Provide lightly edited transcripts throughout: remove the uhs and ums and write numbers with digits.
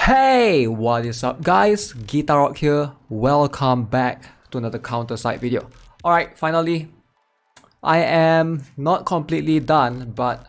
Hey, what is up guys? GuitarRock here. Welcome back to another counter side video. Alright, finally, I am not completely done, but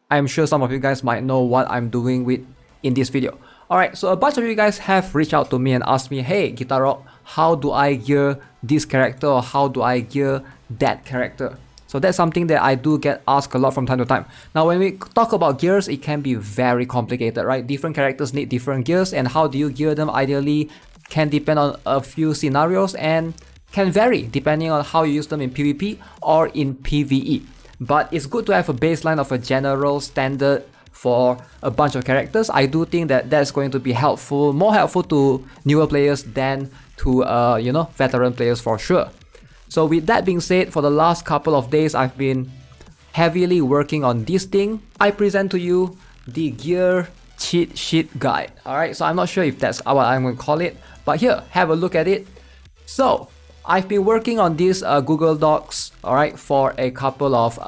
I'm sure some of you guys might know what I'm doing with in this video. Alright, so a bunch of you guys have reached out to me and asked me, hey GuitarRock, how do I gear this character or how do I gear that character? So that's something that I do get asked a lot from time to time. Now when we talk about gears, it can be very complicated, right? Different characters need different gears, and how do you gear them ideally can depend on a few scenarios and can vary depending on how you use them in PvP or in PvE. But it's good to have a baseline of a general standard for a bunch of characters. I do think that that's going to be helpful, more helpful to newer players than to veteran players for sure. So with that being said, for the last couple of days, I've been heavily working on this thing. I present to you the gear cheat sheet guide. Alright, so I'm not sure if that's what I'm going to call it, but here, have a look at it. So I've been working on this Google Docs, alright, for a couple of,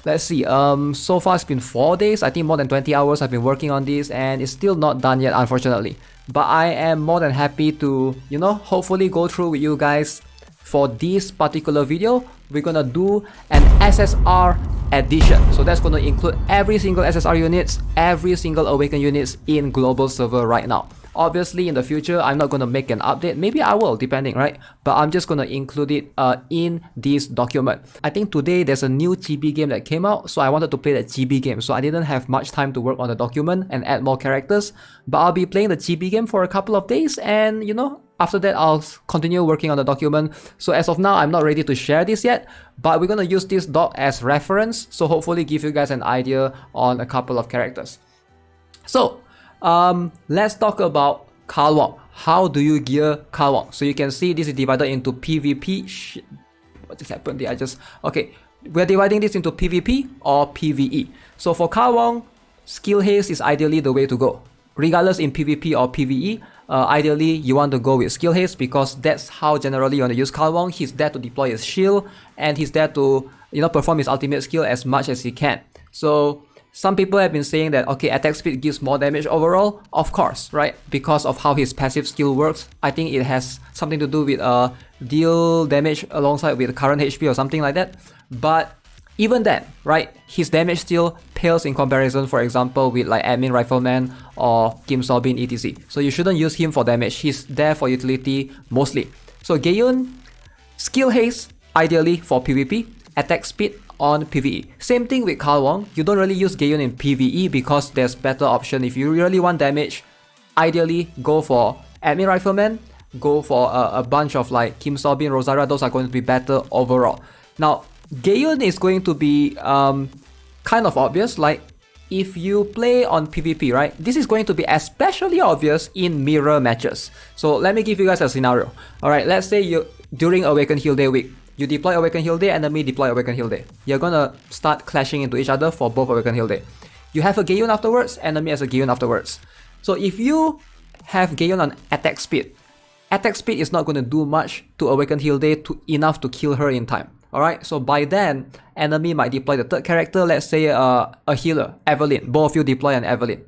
let's see, so far it's been 4 days. I think more than 20 hours I've been working on this, and it's still not done yet, unfortunately. But I am more than happy to, hopefully go through with you guys. For this particular video, we're gonna do an SSR edition. So that's gonna include every single SSR units, every single awaken units in global server right now. Obviously, in the future, I'm not gonna make an update. Maybe I will, depending, right? But I'm just gonna include it in this document. I think today there's a new GB game that came out, so I wanted to play that GB game. So I didn't have much time to work on the document and add more characters. But I'll be playing the GB game for a couple of days, and after that, I'll continue working on the document. So as of now, I'm not ready to share this yet, but we're gonna use this doc as reference. So hopefully give you guys an idea on a couple of characters. So let's talk about Carl Wong. How do you gear Carl Wong? So you can see this is divided into PVP. Shit, what just happened there? Okay, we're dividing this into PVP or PVE. So for Carl Wong, skill haste is ideally the way to go. Regardless in PvP or PvE, ideally you want to go with skill haste because that's how generally you want to use Carl Wong. He's there to deploy his shield and he's there to perform his ultimate skill as much as he can. So some people have been saying that okay, attack speed gives more damage overall. Of course, right? Because of how his passive skill works. I think it has something to do with deal damage alongside with current HP or something like that. But even then, right, his damage still pales in comparison, for example, with like Admin Rifleman or Kim Sorbin etc. So you shouldn't use him for damage. He's there for utility mostly. So Gayun, skill haste ideally for PvP, attack speed on PvE. Same thing with Carl Wong. You don't really use Gayun in PvE because there's better option. If you really want damage, ideally go for Admin Rifleman, go for a bunch of like Kim Sorbin, Rosaria. Those are going to be better overall. Now Gayun is going to be kind of obvious, like if you play on PvP, right? This is going to be especially obvious in mirror matches. So let me give you guys a scenario. Alright, let's say you during Awaken Heal Day week, you deploy Awaken Heal Day, enemy deploy Awaken Heal Day. You're gonna start clashing into each other for both Awaken Heal Day. You have a Gayun afterwards, enemy has a Gayun afterwards. So if you have Gayun on attack speed is not going to do much to Awaken Heal Day enough to kill her in time. Alright, so by then, enemy might deploy the third character, let's say a healer, Evelyn. Both of you deploy an Evelyn.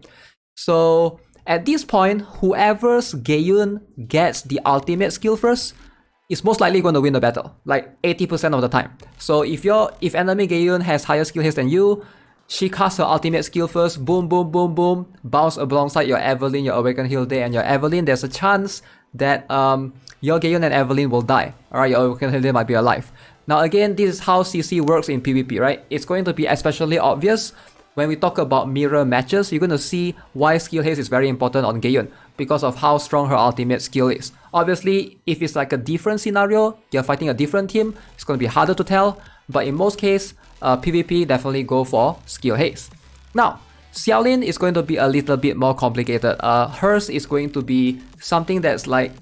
So at this point, whoever's Gayun gets the ultimate skill first is most likely going to win the battle, like 80% of the time. So if enemy Gayun has higher skill haste than you, she casts her ultimate skill first, boom, boom, boom, boom, bounce alongside your Evelyn, your Awaken Heal Day, and your Evelyn. There's a chance that your Gayun and Evelyn will die. Alright, your Awaken Heal Day might be alive. Now again, this is how CC works in PvP, right? It's going to be especially obvious when we talk about mirror matches. You're going to see why skill haste is very important on Gayun because of how strong her ultimate skill is. Obviously, if it's like a different scenario, you're fighting a different team, it's going to be harder to tell. But in most cases, PvP definitely go for skill haste. Now, Xiaolin is going to be a little bit more complicated. Hers is going to be something that's like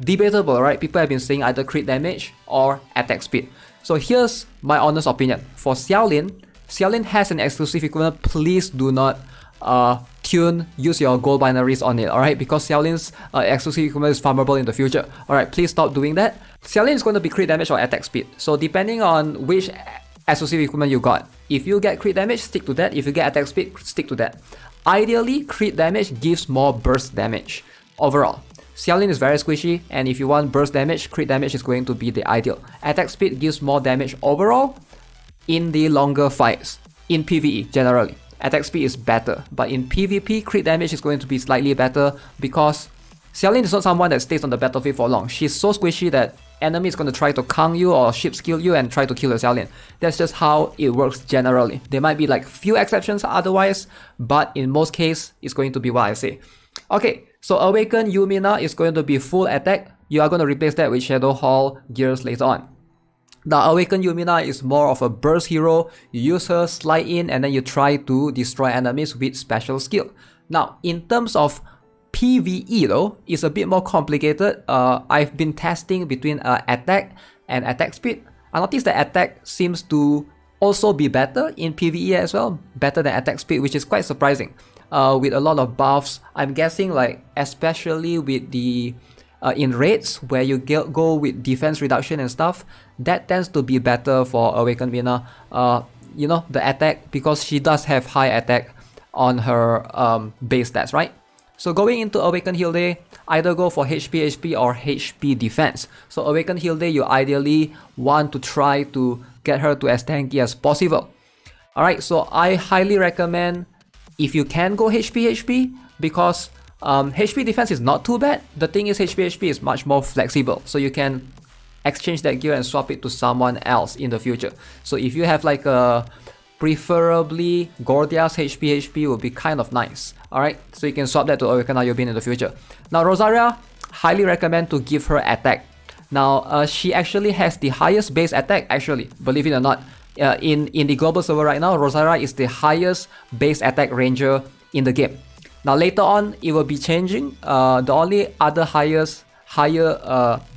debatable, right? People have been saying either crit damage or attack speed. So here's my honest opinion. For Xiaolin has an exclusive equipment. Please do not use your gold binaries on it, alright? Because Xiaolin's exclusive equipment is farmable in the future. Alright, please stop doing that. Xiaolin is going to be crit damage or attack speed. So depending on which exclusive equipment you got, if you get crit damage, stick to that. If you get attack speed, stick to that. Ideally, crit damage gives more burst damage overall. Xiaolin is very squishy, and if you want burst damage, crit damage is going to be the ideal. Attack speed gives more damage overall in the longer fights, in PvE generally. Attack speed is better, but in PvP, crit damage is going to be slightly better because Xiaolin is not someone that stays on the battlefield for long. She's so squishy that enemy is going to try to kang you or ship skill you and try to kill your Xiaolin. That's just how it works generally. There might be like few exceptions otherwise, but in most cases, it's going to be what I say. Okay, so Awaken Yumina is going to be full attack. You are going to replace that with Shadow Hall gears later on. Now, Awaken Yumina is more of a burst hero. You use her, slide in, and then you try to destroy enemies with special skill. Now, in terms of PvE though, it's a bit more complicated. I've been testing between attack and attack speed. I noticed that attack seems to also be better in PvE as well, better than attack speed, which is quite surprising. With a lot of buffs, I'm guessing like especially with the in raids where you go with defense reduction and stuff, that tends to be better for Awaken Mina. You know, the attack, because she does have high attack on her base stats, right? So going into Awaken Heal Day, either go for HP or HP defense. So Awaken Heal Day, you ideally want to try to get her to as tanky as possible. Alright, so I highly recommend if you can go HP because HP defense is not too bad. The thing is HP is much more flexible. So you can exchange that gear and swap it to someone else in the future. So if you have like a preferably Gordia's HP would be kind of nice. Alright, so you can swap that to Awaken Yubin in the future. Now Rosaria, highly recommend to give her attack. Now she actually has the highest base attack actually, believe it or not. In the global server right now, Rosaria is the highest base attack ranger in the game. Now later on, it will be changing. The only other higher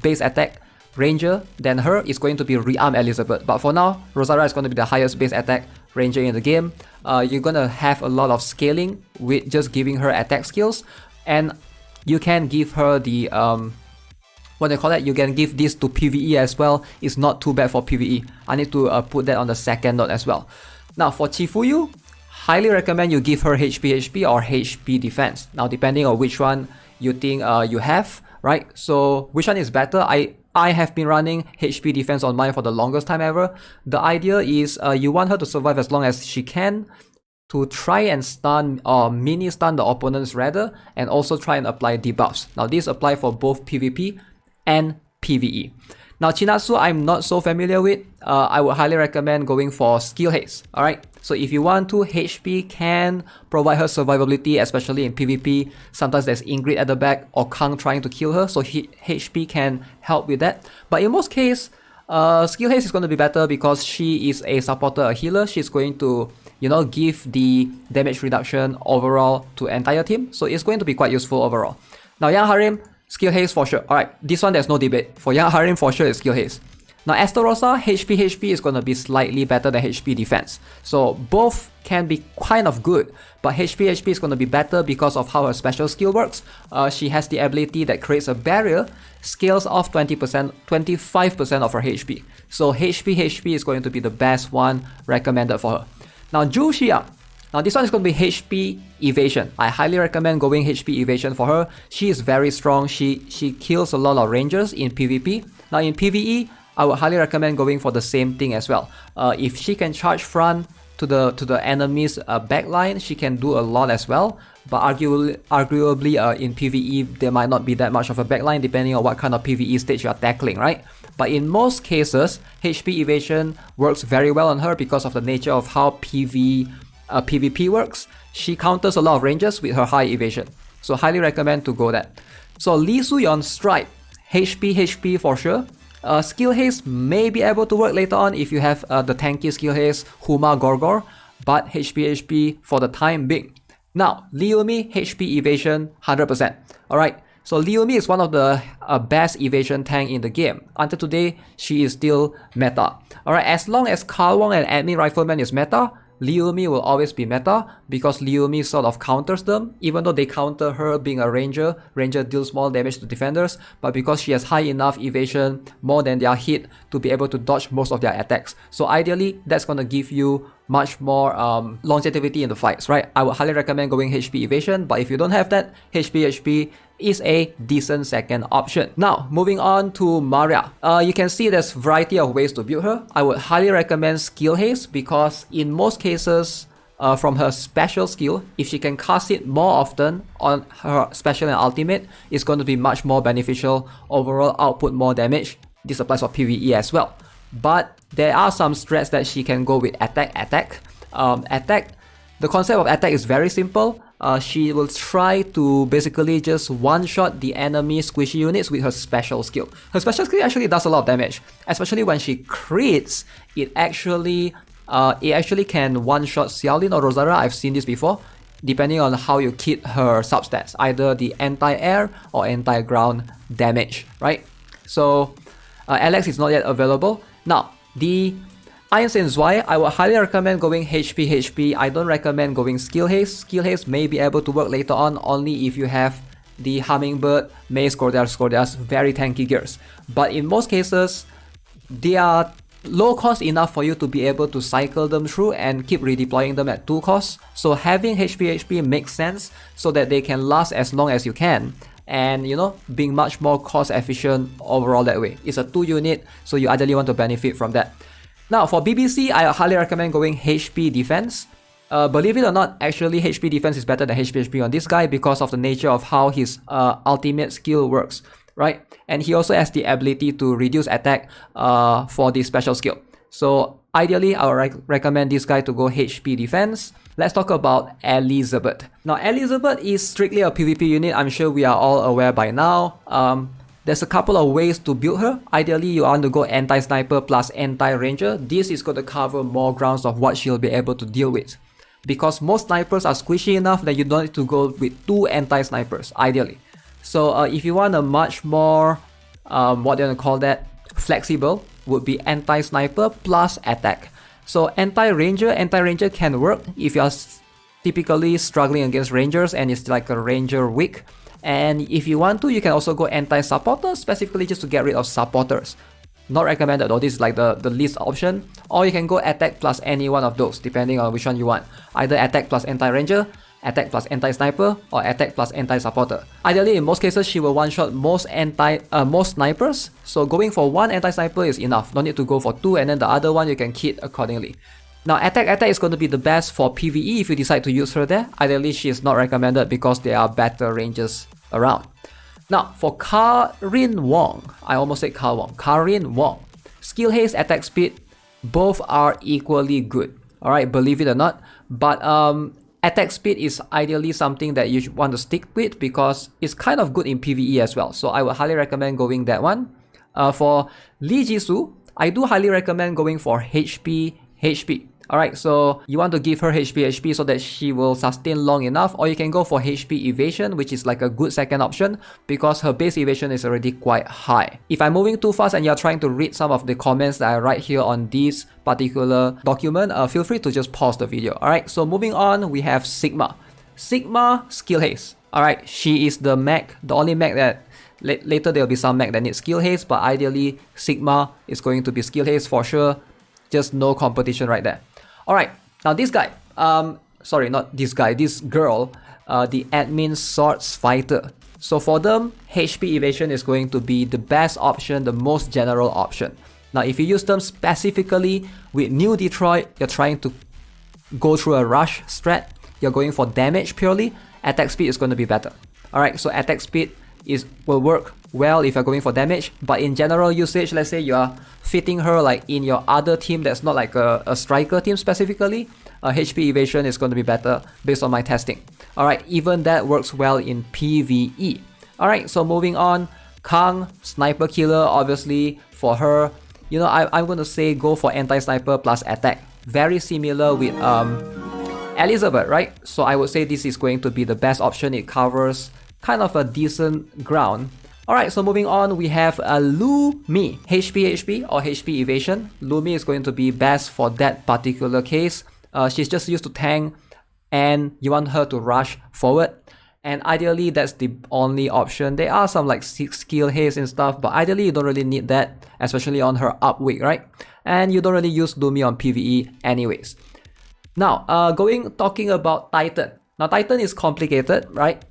base attack ranger than her is going to be Rearm Elizabeth. But for now, Rosaria is going to be the highest base attack ranger in the game. You're gonna have a lot of scaling with just giving her attack skills, and you can give her the what they call it. You can give this to PVE as well. It's not too bad for PVE. I need to put that on the second note as well. Now for Chifu, highly recommend you give her HP or HP defense. Now depending on which one you think you have, right? So which one is better? I have been running HP defense on mine for the longest time ever. The idea is you want her to survive as long as she can, to try and stun or mini stun the opponents rather, and also try and apply debuffs. Now these apply for both PvP and PvE. Now Chinatsu I'm not so familiar with. I would highly recommend going for skill haste. Alright, so if you want to, HP can provide her survivability, especially in PvP. Sometimes there's Ingrid at the back or Kang trying to kill her, so HP can help with that. But in most cases, skill haste is going to be better because she is a supporter, a healer. She's going to, you know, give the damage reduction overall to entire team, so it's going to be quite useful overall. Now Young Harim, skill haste for sure. Alright, this one there's no debate. For Young Harim for sure is skill haste. Now Estarossa, HP is going to be slightly better than HP defense. So both can be kind of good, but HP is going to be better because of how her special skill works. She has the ability that creates a barrier, scales off 20%, 25% of her HP. So HP is going to be the best one recommended for her. Now Juxia. Now this one is going to be HP evasion. I highly recommend going HP evasion for her. She is very strong. She kills a lot of rangers in PvP. Now in PvE, I would highly recommend going for the same thing as well. If she can charge front to the enemy's backline, she can do a lot as well. But arguably in PvE, there might not be that much of a backline depending on what kind of PvE stage you are tackling, right? But in most cases, HP evasion works very well on her because of the nature of how PvP works. She counters a lot of rangers with her high evasion. So highly recommend to go that. So Li Suyon Stripe, HP for sure. Skill haste may be able to work later on if you have the tanky skill haste, Huma Gorgor, but HP for the time being. Now, Liomi, HP evasion 100%. Alright, so Liomi is one of the best evasion tank in the game. Until today, she is still meta. Alright, as long as Carl Wong and Admin Rifleman is meta, Liomi will always be meta because Liomi sort of counters them. Even though they counter her being a ranger, ranger deals more damage to defenders, but because she has high enough evasion, more than their hit, to be able to dodge most of their attacks. So ideally, that's gonna give you much more longevity in the fights, right? I would highly recommend going HP evasion, but if you don't have that, HP is a decent second option. Now, moving on to Maria. You can see there's variety of ways to build her. I would highly recommend skill haste because in most cases, from her special skill, if she can cast it more often on her special and ultimate, it's going to be much more beneficial, overall output more damage. This applies for PvE as well. But there are some strats that she can go with attack. The concept of attack is very simple. She will try to basically just one-shot the enemy squishy units with her special skill. Her special skill actually does a lot of damage, especially when she crits. It actually can one-shot Xiaolin or Rosaria. I've seen this before, depending on how you kit her substats, either the anti-air or anti-ground damage, right? So Alex is not yet available. Now, the Iron Saint Zwei, I would highly recommend going HP. I don't recommend going Skill Haste. Skill Haste may be able to work later on only if you have the Hummingbird, Mace, Gordias, very tanky gears. But in most cases, they are low cost enough for you to be able to cycle them through and keep redeploying them at 2 costs. So having HP makes sense so that they can last as long as you can. And you know, being much more cost efficient overall that way. It's a 2 unit, so you ideally want to benefit from that. Now for BBC, I highly recommend going HP defense. Believe it or not, actually HP defense is better than HP on this guy because of the nature of how his ultimate skill works, right? And he also has the ability to reduce attack for the special skill. So ideally, I would recommend this guy to go HP defense. Let's talk about Elizabeth. Now Elizabeth is strictly a PvP unit. I'm sure we are all aware by now. There's a couple of ways to build her. Ideally, you want to go anti-sniper plus anti-ranger. This is going to cover more grounds of what she'll be able to deal with. Because most snipers are squishy enough that you don't need to go with 2 anti-snipers, ideally. So if you want a much more, what do you want to call that, flexible, would be anti-sniper plus attack. So anti-ranger can work if you're typically struggling against rangers and it's like a ranger weak. And if you want to, you can also go anti-supporter, specifically just to get rid of supporters. Not recommended though, this is like the least option. Or you can go attack plus any one of those, depending on which one you want. Either attack plus anti-ranger, attack plus anti-sniper, or attack plus anti-supporter. Ideally, in most cases, she will one-shot most snipers. So going for 1 anti-sniper is enough. No need to go for 2, and then the other one you can kit accordingly. Now attack is going to be the best for PvE if you decide to use her there. Ideally, she is not recommended because there are better ranges around. Now for Karin Wong, I almost said Karin Wong. Skill haste, attack speed, both are equally good. Alright, believe it or not. But attack speed is ideally something that you want to stick with because it's kind of good in PvE as well. So I would highly recommend going that one. For Lee Jisoo, I do highly recommend going for HP. Alright, so you want to give her HP so that she will sustain long enough, or you can go for HP evasion, which is like a good second option because her base evasion is already quite high. If I'm moving too fast and you're trying to read some of the comments that I write here on this particular document, feel free to just pause the video. Alright, so moving on, we have Sigma. Sigma skill haste. Alright, she is the mech, the only mech that later there will be some mech that needs skill haste, but ideally Sigma is going to be skill haste for sure. Just no competition right there. Alright, now this guy, sorry, not this guy, this girl, the admin swords fighter. So for them, HP evasion is going to be the best option, the most general option. Now if you use them specifically with New Detroit, you're trying to go through a rush strat, you're going for damage purely, attack speed is going to be better. Alright, so attack speed will work well if you're going for damage, but in general usage, let's say you are fitting her like in your other team that's not like a striker team specifically, HP evasion is going to be better based on my testing. Alright, even that works well in PvE. Alright, so moving on, Kang, sniper killer, obviously for her, you know, I'm going to say go for anti-sniper plus attack. Very similar with Elizabeth, right? So I would say this is going to be the best option. It covers kind of a decent ground. Alright, so moving on, we have Lumi, HP or HP evasion. Lumi is going to be best for that particular case. She's just used to tank and you want her to rush forward. And ideally, that's the only option. There are some like skill haste and stuff, but ideally you don't really need that, especially on her up week, right? And you don't really use Lumi on PvE anyways. Now, talking about Titan. Now, Titan is complicated, right?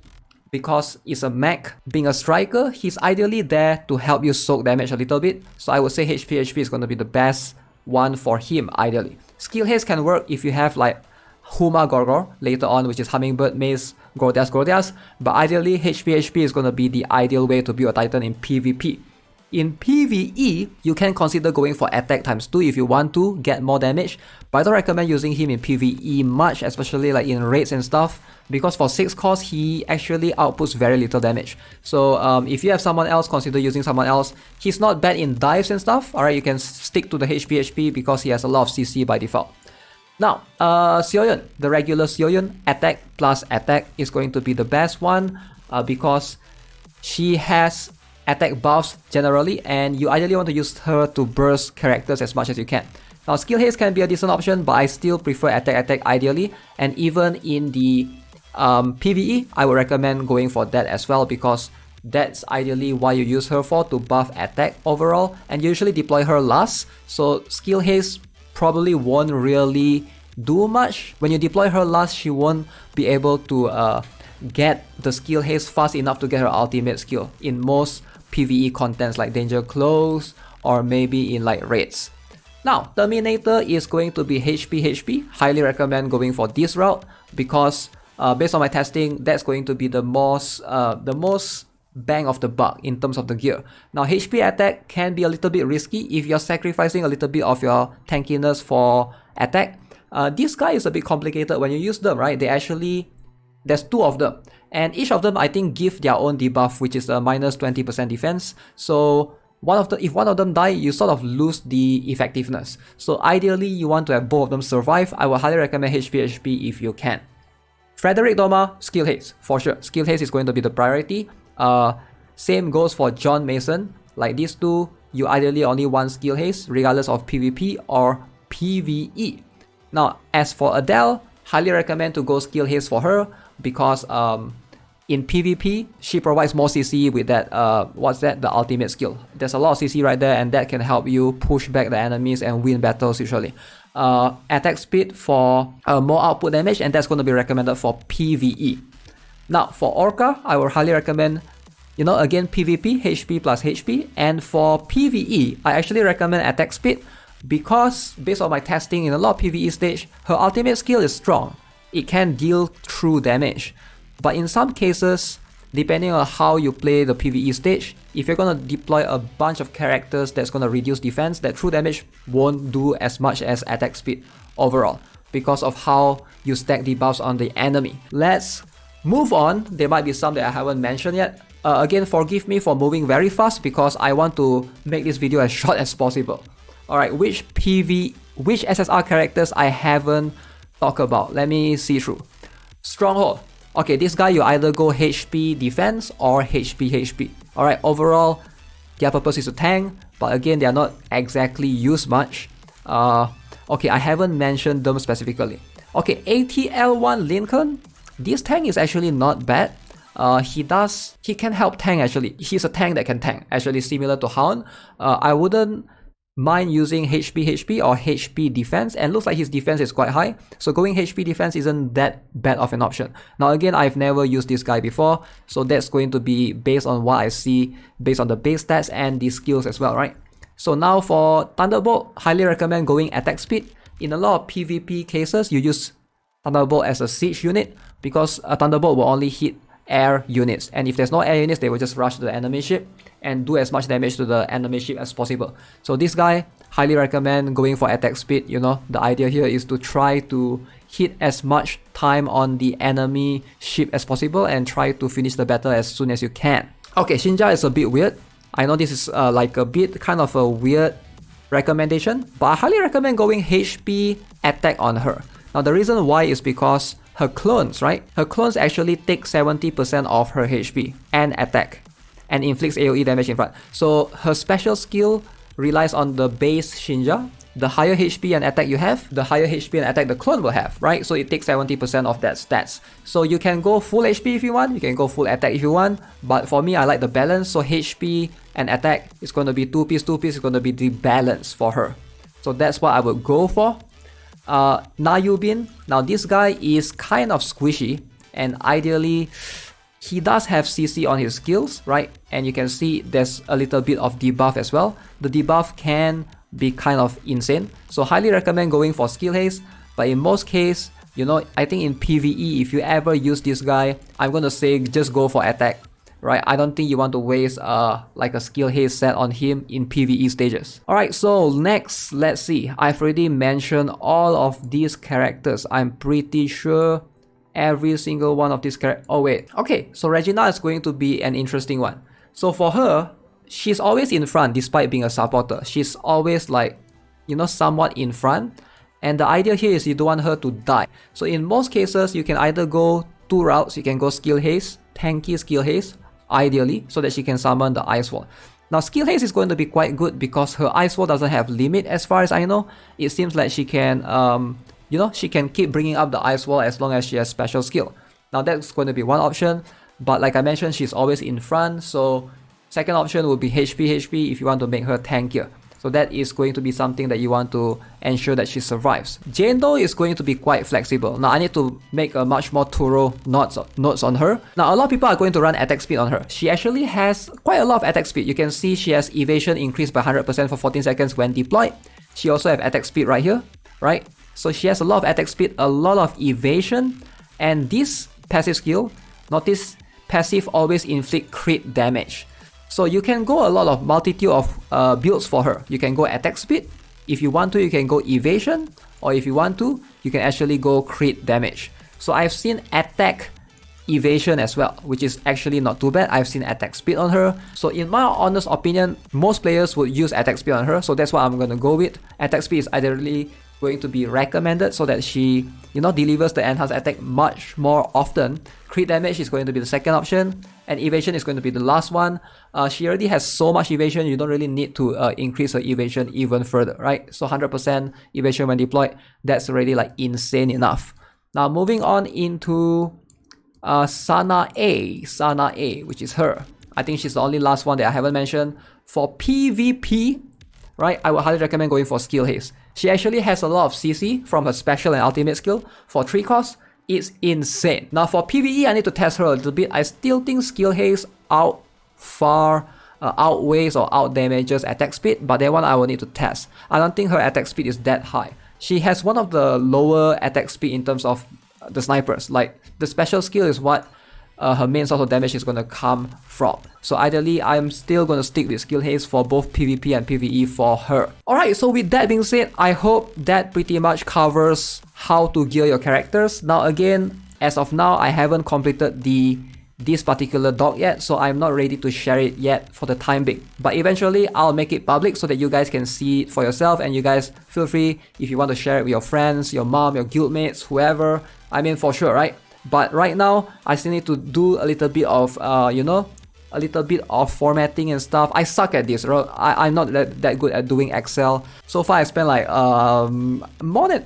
Because it's a mech. Being a striker, he's ideally there to help you soak damage a little bit. So I would say HP is going to be the best one for him, ideally. Skill haste can work if you have like Huma Gorgor later on, which is Hummingbird, Maze, Gordias. But ideally, HP is going to be the ideal way to build a Titan in PvP. In PvE, you can consider going for attack times 2 if you want to get more damage, but I don't recommend using him in PvE much, especially like in raids and stuff, because for 6 cost, he actually outputs very little damage. So if you have someone else, consider using someone else. He's not bad in dives and stuff, alright, you can stick to the HP because he has a lot of CC by default. Now, Sioyun, the regular Sioyun, attack plus attack is going to be the best one because she has attack buffs generally, and you ideally want to use her to burst characters as much as you can. Now, skill haste can be a decent option, but I still prefer attack ideally, and even in the PvE, I would recommend going for that as well because that's ideally why you use her for, to buff attack overall, and you usually deploy her last, so skill haste probably won't really do much. When you deploy her last, she won't be able to get the skill haste fast enough to get her ultimate skill in most PvE contents like Danger Close or maybe in like raids. Now, Terminator is going to be HP. Highly recommend going for this route because based on my testing, that's going to be the most bang of the buck in terms of the gear. Now, HP attack can be a little bit risky if you're sacrificing a little bit of your tankiness for attack. This guy is a bit complicated when you use them, right? There's 2 of them, and each of them I think give their own debuff, which is a minus 20% defense. So if one of them die, you sort of lose the effectiveness. So ideally, you want to have both of them survive. I would highly recommend HP if you can. Frederick Doma, skill haste for sure. Skill haste is going to be the priority. Same goes for John Mason. Like these two, you ideally only want skill haste regardless of PvP or PvE. Now, as for Adele, highly recommend to go skill haste for her because in PvP, she provides more CC with that, the ultimate skill. There's a lot of CC right there, and that can help you push back the enemies and win battles usually. Attack speed for more output damage, and that's going to be recommended for PvE. Now, for Orca, I would highly recommend, again, PvP, HP plus HP, and for PvE, I actually recommend attack speed because based on my testing in a lot of PvE stage, her ultimate skill is strong. It can deal true damage. But in some cases, depending on how you play the PvE stage, if you're gonna deploy a bunch of characters that's gonna reduce defense, that true damage won't do as much as attack speed overall because of how you stack debuffs on the enemy. Let's move on. There might be some that I haven't mentioned yet. Again, forgive me for moving very fast because I want to make this video as short as possible. Alright, which SSR characters I haven't talked about? Let me see through. Stronghold. Okay, this guy you either go HP defense or HP. Alright, overall, their purpose is to tank, but again, they are not exactly used much. Okay, I haven't mentioned them specifically. Okay, ATL1 Lincoln. This tank is actually not bad. He can help tank actually. He's a tank that can tank, actually similar to Hound. I wouldn't mind using HP or HP defense, and looks like his defense is quite high, so going HP defense isn't that bad of an option. Now again, I've never used this guy before, so that's going to be based on what I see, based on the base stats and the skills as well, right? So now for Thunderbolt, highly recommend going attack speed. In a lot of PvP cases, you use Thunderbolt as a siege unit because a Thunderbolt will only hit air units, and if there's no air units, they will just rush to the enemy ship and do as much damage to the enemy ship as possible. So this guy, highly recommend going for attack speed. The idea here is to try to hit as much time on the enemy ship as possible and try to finish the battle as soon as you can. Okay, Sinjar is a bit weird. I know this is like a bit kind of a weird recommendation, but I highly recommend going HP attack on her. Now the reason why is because her clones, right? Her clones actually take 70% of her HP and attack and inflicts AoE damage in front. So her special skill relies on the base Sinjar. The higher HP and attack you have, the higher HP and attack the clone will have, right? So it takes 70% of that stats. So you can go full HP if you want, you can go full attack if you want, but for me I like the balance, so HP and attack is going to be 2 piece is going to be the balance for her. So that's what I would go for. Yubin. Now this guy is kind of squishy, and ideally he does have CC on his skills, right? And you can see there's a little bit of debuff as well. The debuff can be kind of insane, so highly recommend going for skill haste. But in most cases, you know, I think in PVE, if you ever use this guy, I'm gonna say just go for attack, right? I don't think you want to waste like a skill haste set on him in PVE stages. Alright, so next, let's see. I've already mentioned all of these characters. I'm pretty sure every single one of these characters. Oh wait, okay, so Regina is going to be an interesting one. So for her, she's always in front despite being a supporter. She's always like, you know, somewhat in front. And the idea here is you don't want her to die. So in most cases, you can either go two routes. You can go skill haste, tanky skill haste, ideally, so that she can summon the ice wall. Now skill haste is going to be quite good because her ice wall doesn't have limit as far as I know. It seems like she can, you know, she can keep bringing up the ice wall as long as she has special skill. Now that's going to be one option, but like I mentioned, she's always in front. So second option would be HP if you want to make her tankier. So that is going to be something that you want to ensure that she survives. Jane though is going to be quite flexible. Now I need to make a much more thorough notes on her. Now a lot of people are going to run attack speed on her. She actually has quite a lot of attack speed. You can see she has evasion increased by 100% for 14 seconds when deployed. She also have attack speed right here, right? So she has a lot of attack speed, a lot of evasion, and this passive skill, notice passive always inflict crit damage. So you can go a lot of multitude of builds for her. You can go attack speed. If you want to, you can go evasion. Or if you want to, you can actually go crit damage. So I've seen attack evasion as well, which is actually not too bad. I've seen attack speed on her. So in my honest opinion, most players would use attack speed on her. So that's what I'm going to go with. Attack speed is ideally going to be recommended so that she, you know, delivers the enhanced attack much more often. Crit damage is going to be the second option, and evasion is going to be the last one. She already has so much evasion, you don't really need to increase her evasion even further, right? So 100% evasion when deployed, that's already like insane enough. Now moving on into sanaa, which is her. I think she's the only last one that I haven't mentioned. For PVP, right, I would highly recommend going for skill haste. She actually has a lot of CC from her special and ultimate skill. For 3 costs, it's insane. Now for PvE, I need to test her a little bit. I still think skill haste outweighs or outdamages attack speed, but that one I will need to test. I don't think her attack speed is that high. She has one of the lower attack speed in terms of the snipers. Like the special skill is what her main source of damage is going to come from. So ideally, I'm still going to stick with skill haste for both PvP and PvE for her. Alright, so with that being said, I hope that pretty much covers how to gear your characters. Now again, as of now, I haven't completed this particular doc yet, so I'm not ready to share it yet for the time being. But eventually, I'll make it public so that you guys can see it for yourself, and you guys feel free if you want to share it with your friends, your mom, your guildmates, whoever. I mean, for sure, right? But right now, I still need to do a little bit of, you know, a little bit of formatting and stuff. I suck at this, right? I'm not that good at doing Excel. So far, I spent like,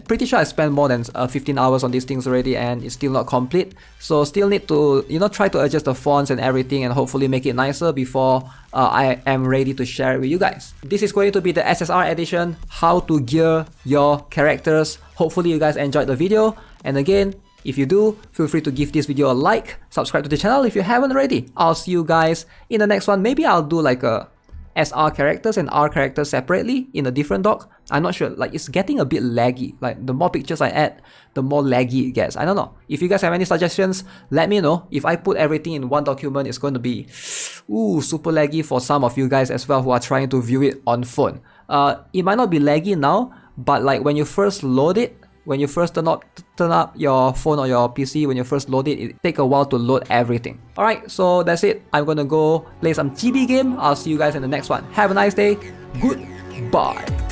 pretty sure I spent more than 15 hours on these things already, and it's still not complete. So still need to, you know, try to adjust the fonts and everything and hopefully make it nicer before I am ready to share it with you guys. This is going to be the SSR edition, how to gear your characters. Hopefully you guys enjoyed the video. And again, if you do, feel free to give this video a like, subscribe to the channel if you haven't already. I'll see you guys in the next one. Maybe I'll do like a SR characters and R characters separately in a different doc. I'm not sure, like it's getting a bit laggy. Like the more pictures I add, the more laggy it gets. I don't know. If you guys have any suggestions, let me know. If I put everything in one document, it's going to be super laggy for some of you guys as well who are trying to view it on phone. It might not be laggy now, but like when you first load it, when you first turn up your phone or your PC, when you first load it, it takes a while to load everything. Alright, so that's it. I'm gonna go play some GB game. I'll see you guys in the next one. Have a nice day. Goodbye.